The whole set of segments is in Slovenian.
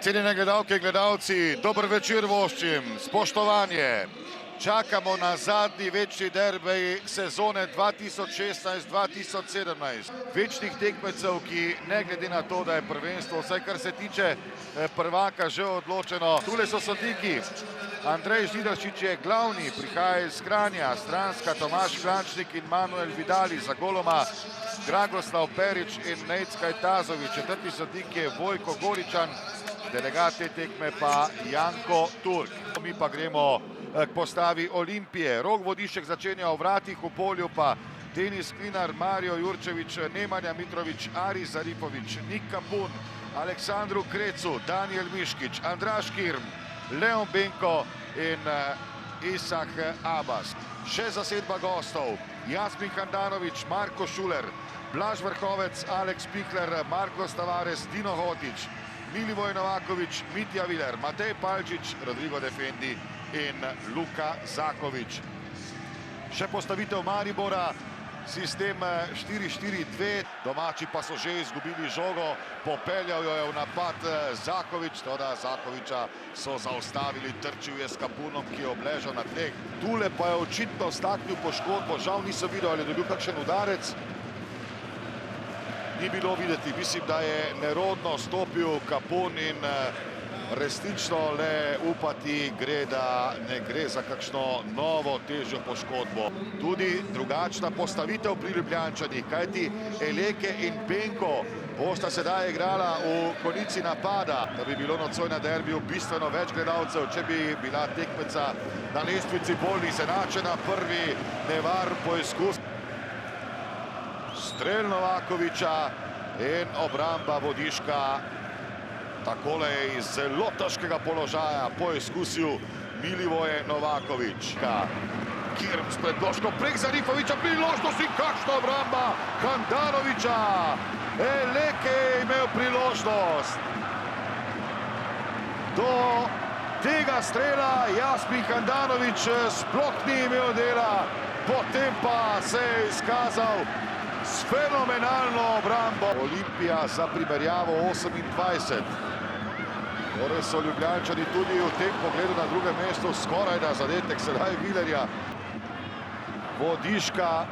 Cenjene gledalke in gledalci, dober večer voščim, spoštovanje. Čakamo na zadnji večni derbi sezone 2016-2017. Večnih tekmecev, ki ne glede na to, da je prvenstvo, vsaj kar se tiče prvaka, že odločeno. Tule so sodniki. Andrej Židaršič je glavni, prihaja iz Kranja, Stranska, Tomaž Klančnik in Manuel Vidali, za goloma Dragoslav Perič in Nejc Kajtazović. Četrti sodnik je Vojko Goričan, delegat te tekme pa Janko Turk. Mi pa gremo k postavi Olimpije. Rok Vodišek začenja v vratih, v polju pa Denis Klinar, Mario Jurčević, Nemanja Mitrović, Aris Zarifović, Nik Kapun, Aleksandru Krecu, Daniel Miškić, Andraž Kirm, Leon Benko in Isak Abbas. Še zasedba gostov: Jasmin Handanović, Marko Šuler, Blaž Vrhovec, Aleks Pikler, Marko Tavares, Dino Hotić, Milivoj Novaković, Mitja Viler, Matej Palčič, Rodrigo Defendi in Luka Zaković. Še postavitev Maribora, sistem 4-4-2. Domači pa so že izgubili žogo, popeljal jo je v napad Zaković, toda Zakovića so zaustavili, trčil je s Kapunom, ki je obležal na tleh. Tule pa je očitno staknil poškodbo, žal nisem videl, ali je dobil kakšen udarec. Ni bilo videti, mislim, da je nerodno stopil Kapun in resnično le upati gre, da ne gre za kakšno novo težjo poškodbo. Tudi drugačna postavitev pri Ljubljančanih, kajti Eleke in Benko bosta sedaj igrala v konici napada. Da bi bilo nocoj na derbiju bistveno več gledalcev, če bi bila tekmeca na lestvici bolj izenačena. Prvi nevaren poizkus. Strel Novakovića in obramba Vodiška. Takole je iz zelo težkega položaja poizkusil Milivoje Novaković. Kirm s predložkom prek Zarifovića, priložnost in kakšna obramba Handanovića. Eleke je imel priložnost. Do tega strela Jasmin Handanović sploh ni imel dela, potem pa se je izkazal s fenomenalno obrambo. Olimpija za primerjavo 28. Torej so Ljubljančani tudi v tem pogledu na drugem mestu, skoraj da zadetek sedaj Vilerja. Vodiška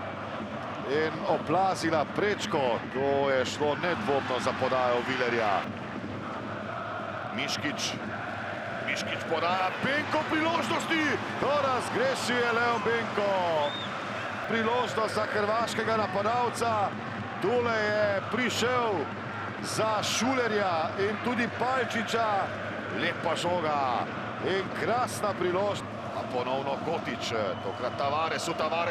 in oplazila prečko, to je šlo nedvomno za podajo Vilerja. Miškić podaja, Benko priložnosti, to razgrešil je Leon Benko. Priložnost za hrvaškega napadalca, tule je prišel za Šulerja in tudi Palčiča. Lepa žoga in krasna priložnost. A ponovno Kotić, tokrat Tavares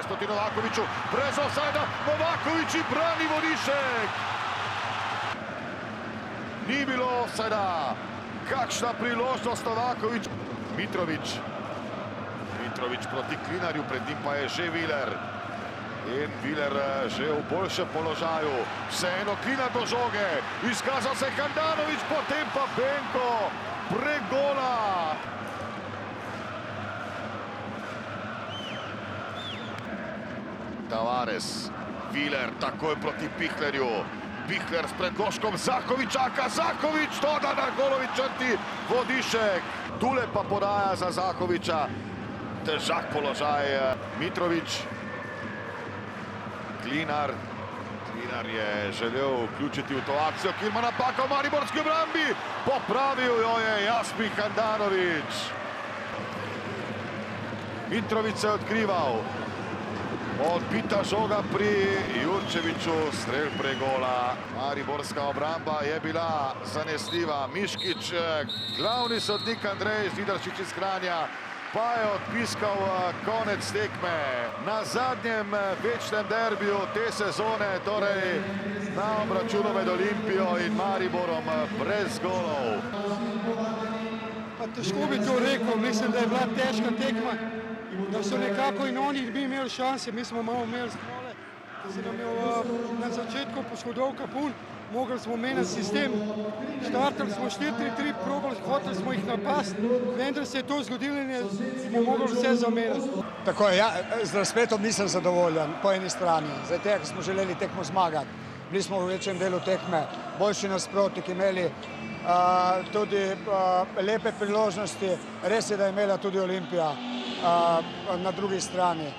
proti Novakoviću, brez ofsajda, Novaković in brani Vodišek. Ni bilo ofsajda, kakšna priložnost Novaković. Mitrović proti Klinarju, pred njim pa je že Viler. In Viler že v boljšem položaju. Vseeno Klinar do žoge, izkazal se Handanović, potem pa Benko prek gola. Tavares, Viler takoj proti Piklerju. Pikler s predložkom, Zaković čaka, Zaković, toda na golovi črti Vodišek. Tule pa podaja za Zakovića. Težak položaj. Mitrović. Klinar je želel vključiti v to akcijo, ki ima napaka v mariborski obrambi. Popravil jo je Jasmin Handanović. Mitrović se je odkrival. Odbita žoga pri Jurčeviću, strel pre gola. Mariborska obramba je bila zanesljiva. Miškić, glavni sodnik Andrej Židaršič iz Kranja, pa je odpiskal konec tekme. Na zadnjem večnem derbiju te sezone, torej na obračunu med Olimpijo in Mariborom, brez golov. Pa težko bi to rekel, mislim, da je bila težka tekma, da so nekako in oni bi imeli šanse, mi smo malo imeli skole, da se nam je na začetku poškodoval Kapun, mogli smo menjati sistem, štartali smo 4-3-3, hoteli smo jih napasti, vendar se je to zgodilo in smo mogli vse zamenjati. Tako je, ja, z razpletom nisem zadovoljen po eni strani, zdaj tega smo želeli tekmo zmagati. bili smo v večjem delu tekme boljši nasprotnik, imeli tudi lepe priložnosti, res je, da je imela tudi Olimpija na drugi strani.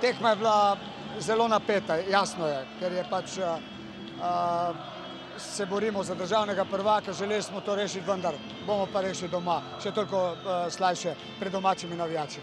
Tekma je bila zelo napeta, jasno je, ker je pač se borimo za državnega prvaka, želeli smo to rešiti, vendar bomo pa rešili doma, še toliko slajše pred domačimi navijači.